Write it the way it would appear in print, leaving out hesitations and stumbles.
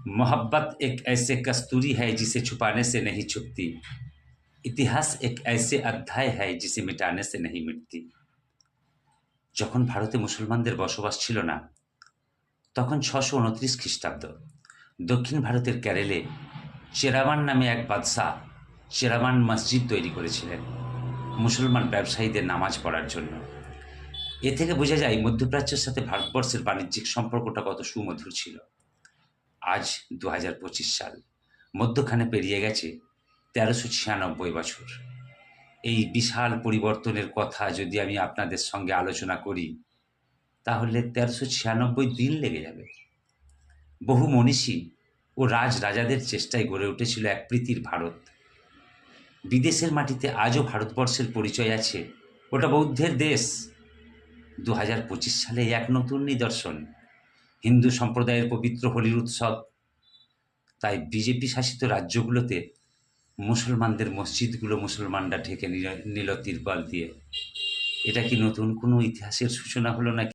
मोहब्बत एक ऐसे कस्तूरी है जिसे छुपाने से नहीं छुपती। इतिहास एक ऐसे अध्याय है जिसे मिटाने से नहीं मिटती। যখন ভারতে মুসলমানদের বসবাস ছিল না, তখন 629 খ্রিস্টাব্দ দক্ষিণ ভারতের কেরলে চেরামান নামে এক বাদশাহ চেরামান মসজিদ তৈরি করেছিলেন মুসলমান ব্যবসায়ীদের নামাজ পড়ার জন্য। এ থেকে বোঝা যায় মধ্যপ্রাচ্যের সাথে ভারতবর্ষের বাণিজ্যিক সম্পর্কটা কত সুমধুর ছিল। আজ 2025 সাল, মধ্যখানে পেরিয়ে গেছে 1396 বছর। এই বিশাল পরিবর্তনের কথা যদি আমি আপনাদের সঙ্গে আলোচনা করি, তাহলে 1396 দিন লেগে যাবে। বহু মনীষী ও রাজাদের চেষ্টায় গড়ে উঠেছিল এক প্রীতির ভারত। বিদেশের মাটিতে আজও ভারতবর্ষের পরিচয় আছে, ওটা বৌদ্ধের দেশ। 2025 সালে এক নতুন নিদর্শন, হিন্দু সম্প্রদায়ের পবিত্র হোলির উৎসব। তাই বিজেপি শাসিত রাজ্যগুলোতে মুসলমানদের মসজিদগুলো মুসলমানরা ঢেকে নিল তিরপল দিয়ে। এটা কি নতুন কোনো ইতিহাসের সূচনা হলো নাকি?